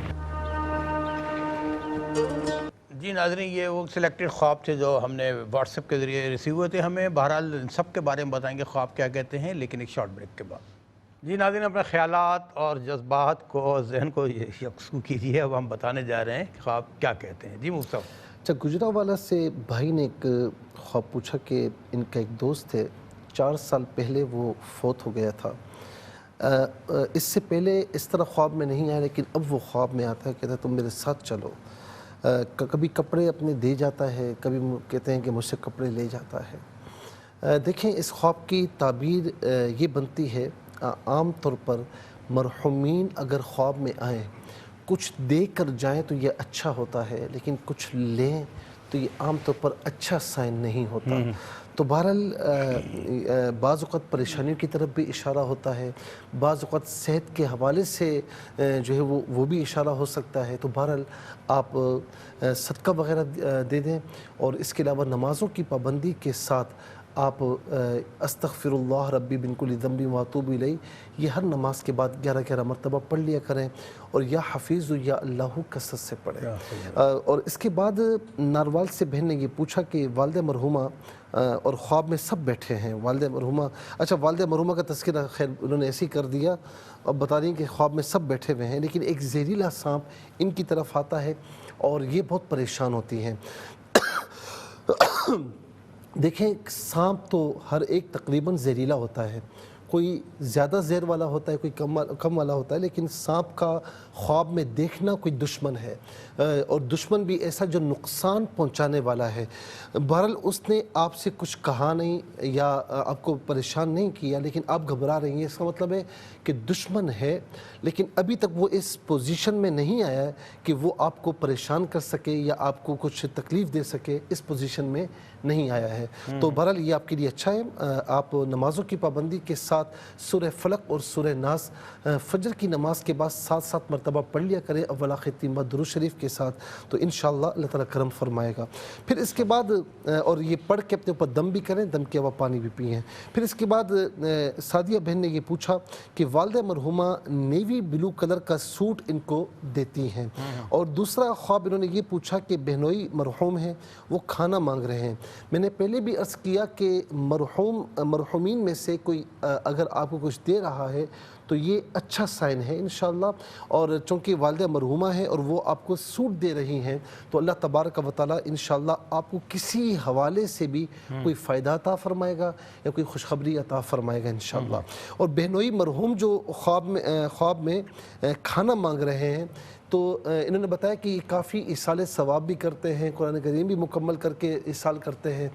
[SPEAKER 2] جی ناظرین یہ وہ سلیکٹڈ خواب تھے جو ہم نے واٹس ایپ کے ذریعے ریسیو ہوئے تھے. ہمیں بہرحال ان سب کے بارے میں بتائیں گے خواب کیا کہتے ہیں، لیکن ایک شارٹ بریک کے بعد. جی ناظرین اپنے خیالات اور جذبات کو ذہن کو یکسو کیجیے. اب ہم بتانے جا رہے ہیں کہ خواب کیا کہتے ہیں. جی مفتی صاحب.
[SPEAKER 1] اچھا، گجرانوالہ سے بھائی نے ایک خواب پوچھا کہ ان کا ایک دوست تھے 4 سال پہلے وہ فوت ہو گیا تھا. اس سے پہلے اس طرح خواب میں نہیں آیا لیکن اب وہ خواب میں آتا ہے، کہتا ہے تم میرے ساتھ چلو. کبھی کپڑے اپنے دے جاتا ہے، کبھی کہتے ہیں کہ مجھ سے کپڑے لے جاتا ہے. دیکھیں اس خواب کی تعبیر یہ بنتی ہے عام طور پر مرحومین اگر خواب میں آئیں کچھ دے کر جائیں تو یہ اچھا ہوتا ہے، لیکن کچھ لیں تو یہ عام طور پر اچھا سائن نہیں ہوتا۔ تو بہرحال بعض اوقات پریشانیوں کی طرف بھی اشارہ ہوتا ہے، بعض اوقات صحت کے حوالے سے جو ہے وہ بھی اشارہ ہو سکتا ہے۔ تو بہرحال آپ صدقہ وغیرہ دے دیں، اور اس کے علاوہ نمازوں کی پابندی کے ساتھ آپ استغفر اللہ ربی من کل ذنب واتوب الیہ یہ ہر نماز کے بعد 11 مرتبہ پڑھ لیا کریں، اور یا حفیظ یا اللہ کثرت سے پڑھیں۔ اور اس کے بعد ناروال سے بہن نے یہ پوچھا کہ والدہ مرحومہ اور خواب میں سب بیٹھے ہیں، والدہ مرحومہ، اچھا والدہ مرحومہ کا تذکرہ خیر انہوں نے ایسے ہی کر دیا، اب بتا رہی ہیں کہ خواب میں سب بیٹھے ہوئے ہیں، لیکن ایک زہریلا سانپ ان کی طرف آتا ہے اور یہ بہت پریشان ہوتی ہیں۔ دیکھیں سانپ تو ہر ایک تقریباً زہریلا ہوتا ہے، کوئی زیادہ زہر والا ہوتا ہے، کوئی کم والا ہوتا ہے، لیکن سانپ کا خواب میں دیکھنا کوئی دشمن ہے، اور دشمن بھی ایسا جو نقصان پہنچانے والا ہے۔ بہرحال اس نے آپ سے کچھ کہا نہیں یا آپ کو پریشان نہیں کیا، لیکن آپ گھبرا رہی ہیں، اس کا مطلب ہے کہ دشمن ہے، لیکن ابھی تک وہ اس پوزیشن میں نہیں آیا ہے کہ وہ آپ کو پریشان کر سکے یا آپ کو کچھ تکلیف دے سکے، اس پوزیشن میں نہیں آیا ہے۔ تو بہرحال یہ آپ کے لیے اچھا ہے، آپ نمازوں کی پابندی کے ساتھ سورہ فلق اور سورہ ناس فجر کی نماز کے بعد 7 مرتبہ پڑھ لیا کریں اول آخر 3 بار درود شریف کے ساتھ، تو انشاءاللہ اللہ تعالیٰ کرم فرمائے گا۔ پھر اس کے بعد اور یہ پڑھ کے اپنے اوپر دم بھی کریں، دم کے علاوہ پانی بھی پئیں۔ پھر اس کے بعد سعدیہ بہن نے یہ پوچھا کہ والدہ مرحومہ نیوی بلو کلر کا سوٹ ان کو دیتی ہیں، اور دوسرا خواب انہوں نے یہ پوچھا کہ بہنوئی مرحوم ہیں، وہ کھانا مانگ رہے ہیں۔ میں نے پہلے بھی عرض کیا کہ مرحومین میں سے کوئی اگر آپ کو کچھ دے رہا ہے تو یہ اچھا سائن ہے انشاءاللہ، اور چونکہ والدہ مرحومہ ہے اور وہ آپ کو سوٹ دے رہی ہیں تو اللہ تبارک و تعالیٰ انشاءاللہ آپ کو کسی حوالے سے بھی کوئی فائدہ عطا فرمائے گا یا کوئی خوشخبری عطا فرمائے گا انشاءاللہ۔ اور بہنوئی مرحوم جو خواب میں کھانا مانگ رہے ہیں، تو انہوں نے بتایا کہ کافی ایصال ثواب بھی کرتے ہیں، قرآن کریم بھی مکمل کر کے ایصال کرتے ہیں۔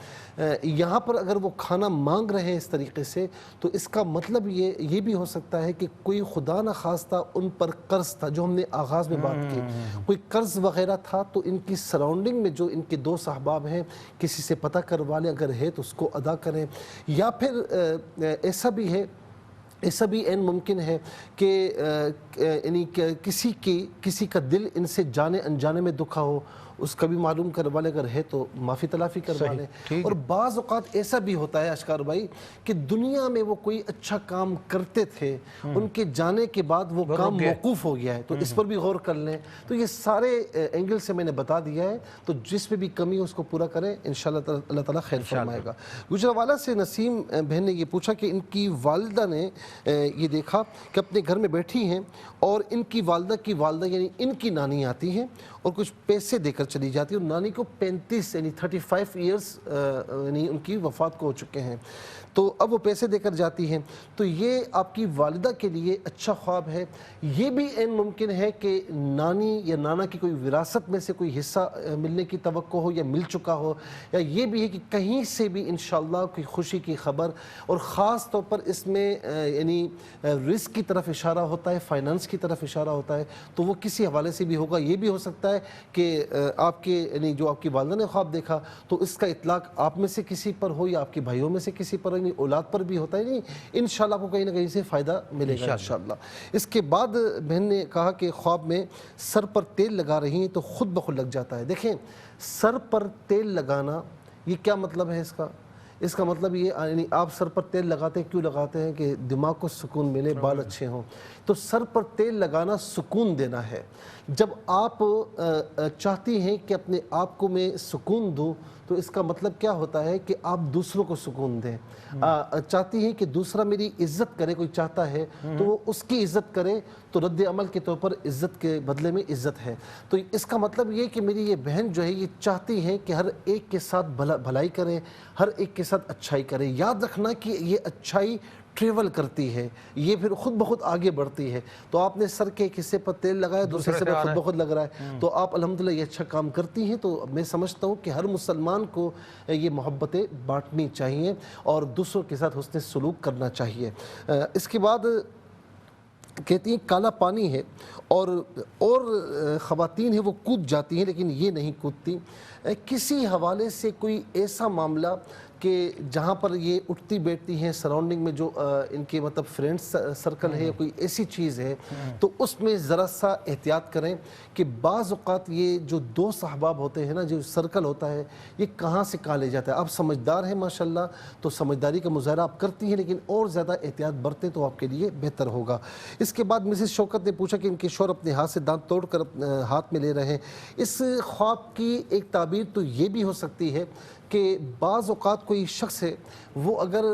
[SPEAKER 1] یہاں پر اگر وہ کھانا مانگ رہے ہیں اس طریقے سے تو اس کا مطلب یہ بھی ہو سکتا ہے کہ کوئی خدا نہ خواستہ ان پر قرض تھا، جو ہم نے آغاز میں بات کی، کوئی قرض وغیرہ تھا، تو ان کی سراؤنڈنگ میں جو ان کے دوست احباب ہیں کسی سے پتہ کروا لیں، اگر ہے تو اس کو ادا کریں، یا پھر ایسا بھی عین ممکن ہے کہ یعنی کسی کا دل ان سے جانے انجانے میں دکھا ہو، اس کا بھی معلوم کروا لے، اگر ہے تو معافی تلافی کروا لیں۔ اور بعض اوقات ایسا بھی ہوتا ہے اشکار بھائی کہ دنیا میں وہ کوئی اچھا کام کرتے تھے، ان کے جانے کے بعد وہ کام موقوف ہو گیا ہے، تو اس پر بھی غور کر لیں۔ تو یہ سارے اینگل سے میں نے بتا دیا ہے، تو جس میں بھی کمی ہو اس کو پورا کریں، انشاءاللہ اللہ تعالیٰ خیر فرمائے گا۔ گجرانوالہ سے نسیم بہن نے یہ پوچھا کہ ان کی والدہ نے یہ دیکھا کہ اپنے گھر میں بیٹھی ہیں اور ان کی والدہ یعنی ان کی نانی آتی ہیں اور کچھ پیسے دے کر چلی جاتی ہے، اور نانی کو 35 یعنی 35 ایئرز یعنی ان کی وفات کو ہو چکے ہیں، تو اب وہ پیسے دے کر جاتی ہیں۔ تو یہ آپ کی والدہ کے لیے اچھا خواب ہے۔ یہ بھی عین ممکن ہے کہ نانی یا نانا کی کوئی وراثت میں سے کوئی حصہ ملنے کی توقع ہو یا مل چکا ہو، یا یہ بھی ہے کہ کہیں سے بھی انشاءاللہ کوئی خوشی کی خبر، اور خاص طور پر اس میں یعنی رزق کی طرف اشارہ ہوتا ہے، فائنانس کی طرف اشارہ ہوتا ہے، تو وہ کسی حوالے سے بھی ہوگا۔ یہ بھی ہو سکتا ہے کہ آپ کے یعنی جو آپ کی والدہ نے خواب دیکھا تو اس کا اطلاق آپ میں سے کسی پر ہو یا آپ کے بھائیوں میں سے کسی پر ہو، یعنی اولاد پر بھی ہوتا ہے، نہیں انشاءاللہ آپ کو کہیں نہ کہیں سے فائدہ ملے گا انشاءاللہ۔ اس کے بعد بہن نے کہا کہ خواب میں سر پر تیل لگا رہی ہیں تو خود بخود لگ جاتا ہے۔ دیکھیں سر پر تیل لگانا یہ کیا مطلب ہے اس کا مطلب یہ یعنی آپ سر پر تیل لگاتے ہیں، کیوں لگاتے ہیں کہ دماغ کو سکون ملے، بال اچھے ہوں، تو سر پر تیل لگانا سکون دینا ہے۔ جب آپ چاہتی ہیں کہ اپنے آپ کو میں سکون دوں تو اس کا مطلب کیا ہوتا ہے کہ آپ دوسروں کو سکون دیں، چاہتی ہیں کہ دوسرا میری عزت کرے، کوئی چاہتا ہے تو وہ اس کی عزت کرے، تو رد عمل کے طور پر عزت کے بدلے میں عزت ہے۔ تو اس کا مطلب یہ کہ میری یہ بہن جو ہے یہ چاہتی ہیں کہ ہر ایک کے ساتھ بھلائی کرے، ہر ایک کے ساتھ اچھائی کرے۔ یاد رکھنا کہ یہ اچھائی ٹریول کرتی ہے، یہ پھر خود بخود آگے بڑھتی ہے۔ تو آپ نے سر کے ایک حصے پر تیل لگایا، دوسرے حصے پر خود بخود لگ رہا ہے، تو آپ الحمدللہ یہ اچھا کام کرتی ہیں۔ تو میں سمجھتا ہوں کہ ہر مسلمان کو یہ محبتیں بانٹنی چاہیے اور دوسروں کے ساتھ حسن سلوک کرنا چاہیے۔ اس کے بعد کہتی ہیں کالا پانی ہے اور خواتین ہیں وہ کود جاتی ہیں لیکن یہ نہیں کودتی. کسی حوالے سے کوئی ایسا معاملہ کہ جہاں پر یہ اٹھتی بیٹھتی ہیں سراؤنڈنگ میں جو ان کے مطلب فرینڈ سرکل ہے یا کوئی ایسی چیز ہے تو اس میں ذرا سا احتیاط کریں کہ بعض اوقات یہ جو دوست احباب ہوتے ہیں نا جو سرکل ہوتا ہے یہ کہاں سے کہاں لے جاتا ہے. آپ سمجھدار ہیں ماشاءاللہ تو سمجھداری کا مظاہرہ آپ کرتی ہیں لیکن اور زیادہ احتیاط برتیں تو آپ کے لیے بہتر ہوگا. اس کے بعد مسز شوکت نے پوچھا کہ ان کے شوہر اپنے ہاتھ سے دانت توڑ کر ہاتھ میں لے رہے ہیں. اس خواب کی ایک تعبیر تو یہ بھی ہو سکتی ہے کہ بعض اوقات کوئی شخص ہے وہ اگر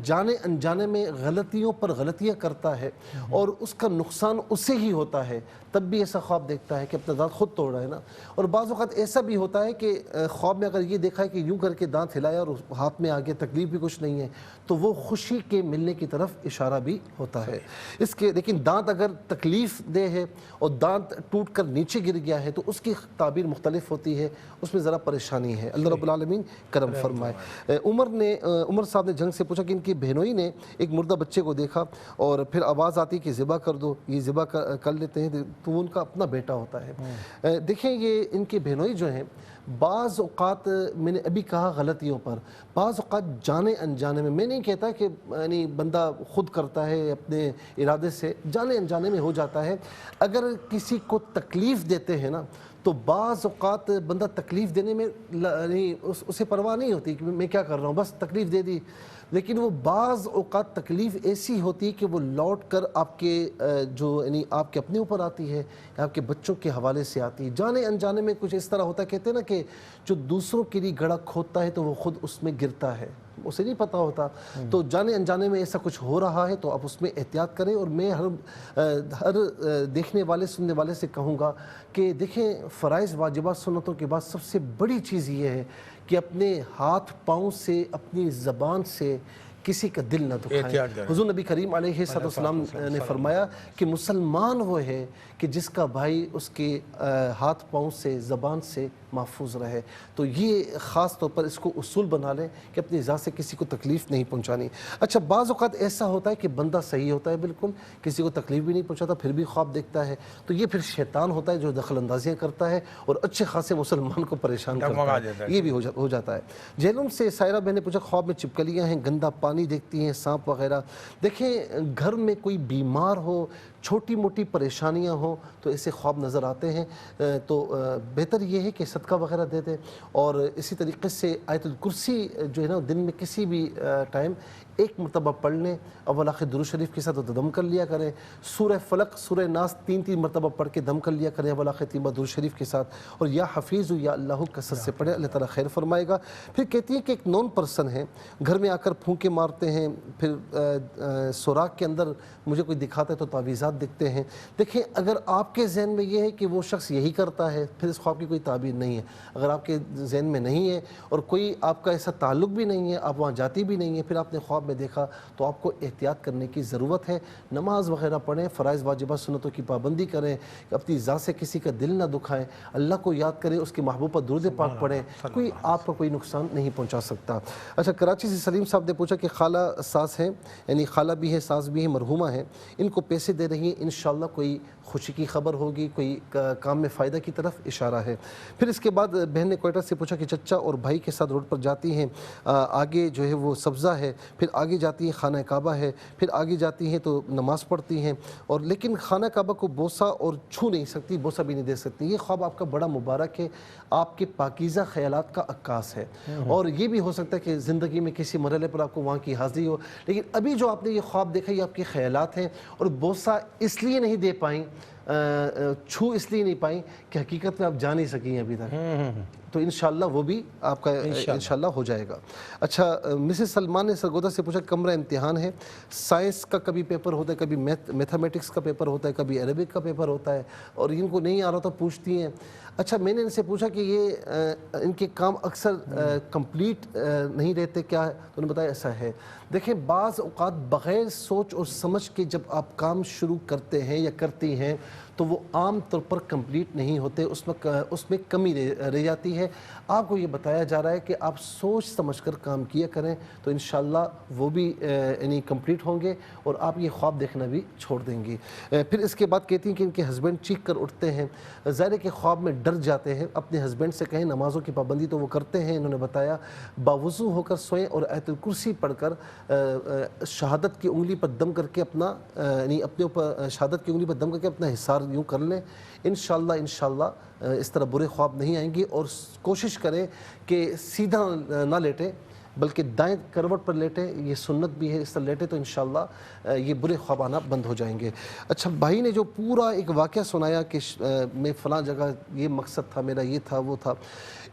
[SPEAKER 1] جانے انجانے میں غلطیوں پر غلطیاں کرتا ہے اور اس کا نقصان اسے ہی ہوتا ہے تب بھی ایسا خواب دیکھتا ہے کہ اپنا دانت خود توڑ رہا ہے نا. اور بعض اوقات ایسا بھی ہوتا ہے کہ خواب میں اگر یہ دیکھا ہے کہ یوں کر کے دانت ہلایا اور ہاتھ میں آگے تکلیف بھی کچھ نہیں ہے تو وہ خوشی کے ملنے کی طرف اشارہ بھی ہوتا ہے. اس کے لیکن دانت اگر تکلیف دہ ہے اور دانت ٹوٹ کر نیچے گر گیا ہے تو اس کی تعبیر مختلف ہوتی ہے, اس میں ذرا پریشانی ہے. اللہ رب العالمین کرم فرمائے. عمر صاحب نے جنگ سے پوچھا کہ ان کی بہنوئی نے ایک مردہ بچے کو دیکھا اور پھر آواز آتی کہ ذبح کر دو, یہ ذبح کر لیتے ہیں تو وہ ان کا اپنا بیٹا ہوتا ہے. دیکھیں یہ ان کی بہنوئی جو ہیں بعض اوقات میں نے ابھی کہا غلطیوں پر, بعض اوقات جانے انجانے میں نہیں کہتا کہ یعنی بندہ خود کرتا ہے اپنے ارادے سے, جانے انجانے میں ہو جاتا ہے. اگر کسی کو تکلیف دیتے ہیں نا تو بعض اوقات بندہ تکلیف دینے میں اسے پرواہ نہیں ہوتی کہ میں کیا کر رہا ہوں, بس تکلیف دے دی. لیکن وہ بعض اوقات تکلیف ایسی ہوتی ہے کہ وہ لوٹ کر آپ کے جو یعنی آپ کے اپنے اوپر آتی ہے, آپ کے بچوں کے حوالے سے آتی ہے. جانے انجانے میں کچھ اس طرح ہوتا ہے, کہتے ہیں نا کہ جو دوسروں کے لیے گڑھا کھودتا ہے تو وہ خود اس میں گرتا ہے, اسے نہیں پتہ ہوتا. تو جانے انجانے میں ایسا کچھ ہو رہا ہے تو آپ اس میں احتیاط کریں. اور میں ہر دیکھنے والے سننے والے سے کہوں گا کہ دیکھیں فرائض واجبات سنتوں کے بعد سب سے بڑی چیز یہ ہے کہ اپنے ہاتھ پاؤں سے اپنی زبان سے کسی کا دل نہ دکھائیں. حضور نبی کریم علیہ السلام نے فرمایا کہ مسلمان وہ ہے کہ جس کا بھائی اس کے ہاتھ پاؤں سے زبان سے محفوظ رہے. تو یہ خاص طور پر اس کو اصول بنا لیں کہ اپنی ذات سے کسی کو تکلیف نہیں پہنچانی. اچھا بعض اوقات ایسا ہوتا ہے کہ بندہ صحیح ہوتا ہے بالکل, کسی کو تکلیف بھی نہیں پہنچاتا پھر بھی خواب دیکھتا ہے, تو یہ پھر شیطان ہوتا ہے جو دخل اندازیاں کرتا ہے اور اچھے خاصے مسلمان کو پریشان کرتا ہے, یہ بھی ہو جاتا ہے. جہلم سے سائرہ بہن نے پوچھا خواب میں چپکلیاں ہیں, گندا پانی دیکھتی ہیں, سانپ وغیرہ. دیکھیں گھر میں کوئی بیمار ہو, چھوٹی موٹی پریشانیاں ہوں تو ایسے خواب نظر آتے ہیں تو بہتر یہ ہے کہ صدقہ وغیرہ دے دیں. اور اسی طریقے سے آیت الکرسی جو ہے نا دن میں کسی بھی ٹائم ایک مرتبہ پڑھ لیں, اول آخر درود شریف کے ساتھ دم کر لیا کریں. سورہ فلق سورہ ناس 3 مرتبہ پڑھ کے دم کر لیا کریں اول آخر 3 بار درود شریف کے ساتھ. اور یا حفیظ یا اللہ کثرت سے پڑھیں, اللہ تعالیٰ خیر فرمائے گا. پھر کہتی ہے کہ ایک نون پرسن ہے, گھر میں آ کر پھونکے مارتے ہیں, پھر سوراخ کے اندر مجھے کوئی دکھاتا ہے تو تعویذات دکھتے ہیں. دیکھیں اگر آپ کے ذہن میں یہ ہے کہ وہ شخص یہی کرتا ہے پھر اس خواب کی کوئی تعبیر نہیں ہے. اگر آپ کے ذہن میں نہیں ہے اور کوئی آپ کا ایسا تعلق بھی نہیں ہے, آپ وہاں جاتی بھی نہیں ہے, پھر آپ نے خواب میں دیکھا تو آپ کو احتیاط کرنے کی ضرورت ہے. نماز وغیرہ پڑھیں, فرائض واجبات سنتوں کی پابندی کریں, اپنی ذات سے کسی کا دل نہ دکھائیں, اللہ کو یاد کریں, اس کے محبوب پر درود پاک پڑھیں, کوئی آپ کا کوئی نقصان نہیں پہنچا سکتا. اچھا کراچی سے سلیم صاحب نے پوچھا کہ خالہ ساس ہیں, یعنی خالہ بھی ہے ساس بھی ہے, مرحومہ ہیں, ان کو پیسے دے رہی ہیں, انشاءاللہ کوئی خوشی کی خبر ہوگی, کوئی کام میں فائدہ کی طرف اشارہ ہے. پھر اس کے بعد بہن نے کوئٹہ سے پوچھا کہ چچا اور بھائی کے ساتھ روڈ پر جاتی ہیں, آگے جو ہے وہ سبزہ ہے, پھر آگے جاتی ہیں خانہ کعبہ ہے, پھر آگے جاتی ہیں تو نماز پڑھتی ہیں, اور لیکن خانہ کعبہ کو بوسہ اور چھو نہیں سکتی, بوسہ بھی نہیں دے سکتی. یہ خواب آپ کا بڑا مبارک ہے, آپ کے پاکیزہ خیالات کا عکاس ہے, اور یہ بھی ہو سکتا ہے کہ زندگی میں کسی مرحلے پر آپ کو وہاں کی حاضری ہو, لیکن ابھی جو آپ نے یہ خواب دیکھا یہ آپ کے خیالات ہیں. اور بوسہ اس لیے نہیں دے پائیں, چھو اس لیے نہیں پائیں کہ حقیقت میں آپ جا نہیں سکیں ابھی تک, تو انشاءاللہ وہ بھی آپ کا انشاءاللہ ہو جائے گا. اچھا مسز سلمان نے سرگودا سے پوچھا کمرہ امتحان ہے, سائنس کا کبھی پیپر ہوتا ہے, کبھی میتھمیٹکس کا پیپر ہوتا ہے, کبھی عربک کا پیپر ہوتا ہے, اور ان کو نہیں آ رہا تو پوچھتی ہیں. اچھا میں نے ان سے پوچھا کہ یہ ان کے کام اکثر کمپلیٹ نہیں رہتے کیا ہے, تو انہوں نے بتایا ایسا ہے. دیکھیں بعض اوقات بغیر سوچ اور سمجھ کے جب آپ کام شروع کرتے ہیں یا کرتی ہیں تو وہ عام طور پر کمپلیٹ نہیں ہوتے، اس میں کمی رہ جاتی ہے۔ آپ کو یہ بتایا جا رہا ہے کہ آپ سوچ سمجھ کر کام کیا کریں تو انشاءاللہ وہ بھی یعنی کمپلیٹ ہوں گے اور آپ یہ خواب دیکھنا بھی چھوڑ دیں گی۔ پھر اس کے بعد کہتی ہیں کہ ان کے ہسبینڈ چیخ کر اٹھتے ہیں، ظاہر ہے کہ خواب میں ڈر جاتے ہیں، اپنے ہسبینڈ سے کہیں نمازوں کی پابندی تو وہ کرتے ہیں، انہوں نے بتایا باوضو ہو کر سوئیں اور آیت الکرسی پڑھ کر شہادت کی انگلی پر دم کر کے اپنا یعنی اپنے اوپر شہادت کی انگلی پر دم کر کے اپنا حصار یوں کر لیں، انشاءاللہ اس طرح برے خواب نہیں آئیں گے۔ اور کوشش کریں کہ سیدھا نہ لیٹیں بلکہ دائیں کروٹ پر لیٹیں، یہ سنت بھی ہے، اس طرح لیٹیں تو انشاءاللہ یہ برے خواب آنا بند ہو جائیں گے۔ اچھا، بھائی نے جو پورا ایک واقعہ سنایا کہ میں فلاں جگہ یہ مقصد تھا میرا، یہ تھا وہ تھا،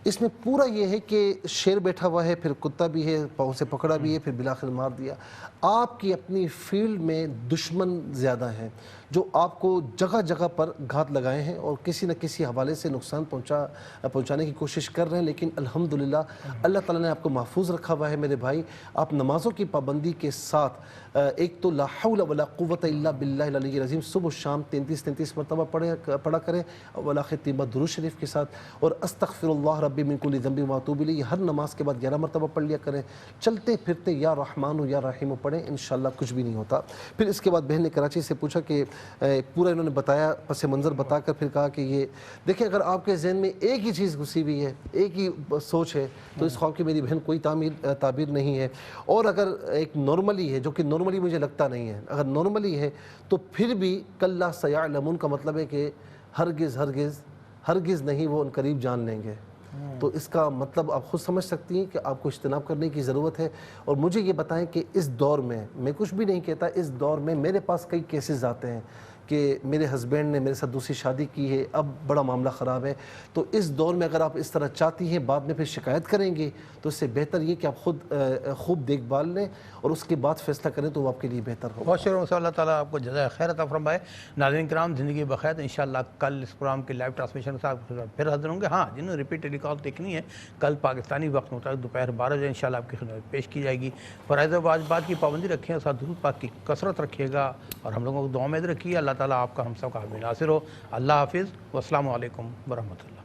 [SPEAKER 1] اس میں پورا یہ ہے کہ شیر بیٹھا ہوا ہے، پھر کتا بھی ہے، پاؤں سے پکڑا بھی ہے، پھر بلاخر مار دیا۔ آپ کی اپنی فیلڈ میں دشمن زیادہ ہیں جو آپ کو جگہ جگہ پر گھات لگائے ہیں اور کسی نہ کسی حوالے سے نقصان پہنچانے کی کوشش کر رہے ہیں، لیکن الحمدللہ اللہ تعالیٰ نے آپ کو محفوظ رکھا ہوا ہے میرے بھائی۔ آپ نمازوں کی پابندی کے ساتھ ایک تو لا حول ولا قوت الا باللہ العلی العظیم صبح و شام 33 مرتبہ پڑھا کریں، ولا خطیبہ درود شریف کے ساتھ، اور استغفر اللہ ربی من کل ذنب واتوب الیہ ہر نماز کے بعد 11 مرتبہ پڑھ لیا کریں۔ چلتے پھرتے یا رحمان یا رحیم پڑھیں، انشاءاللہ کچھ بھی نہیں ہوتا۔ پھر اس کے بعد بہن نے کراچی سے پوچھا کہ پورا انہوں نے بتایا، پس منظر بتا کر پھر کہا کہ یہ دیکھیں اگر آپ کے ذہن میں ایک ہی چیز گھسی ہوئی ہے، ایک ہی سوچ ہے، تو اس خواب کی میری بہن کوئی تعبیر نہیں ہے۔ اور اگر ایک نارملی ہے، جو کہ نارملی مجھے لگتا نہیں ہے، اگر نارملی ہے تو پھر بھی کلا سیعلمون کا مطلب ہے کہ ہرگز نہیں وہ ان قریب جان لیں گے۔ تو اس کا مطلب آپ خود سمجھ سکتی ہیں کہ آپ کو اجتناب کرنے کی ضرورت ہے۔ اور مجھے یہ بتائیں کہ اس دور میں کچھ بھی نہیں کہتا، اس دور میں میرے پاس کئی کیسز آتے ہیں کہ میرے ہسبینڈ نے میرے ساتھ دوسری شادی کی ہے، اب بڑا معاملہ خراب ہے۔ تو اس دور میں اگر آپ اس طرح چاہتی ہیں بعد میں پھر شکایت کریں گی تو اس سے بہتر یہ کہ آپ خود خوب دیکھ بھال لیں اور اس کے بعد فیصلہ کریں تو وہ آپ کے لیے بہتر ہوگا۔
[SPEAKER 2] بہت شکریہ، اللہ تعالیٰ آپ کو جزائے خیر عطا فرمائے۔ ناظرین کرام، زندگی بخیر، انشاءاللہ کل اس پروگرام کے لائیو ٹرانسمیشن کے ساتھ پھر حاضر ہوں گے۔ ہاں، جنہوں نے ریپیٹ ٹیلی کال دیکھنی ہے کل پاکستانی وقت مطابق دوپہر 12 بجے انشاءاللہ آپ کی خدمت پیش کی جائے گی۔ فرائض و واجبات کی پابندی رکھیں اور ساتھ درود پاک کی کثرت رکھیے گا اور ہم لوگوں کو دعا میں رکھیے۔ اللہ تعالیٰ آپ کا ہم سب کا حامی ناصر ہو۔ اللہ حافظ، والسلام علیکم ورحمۃ اللہ۔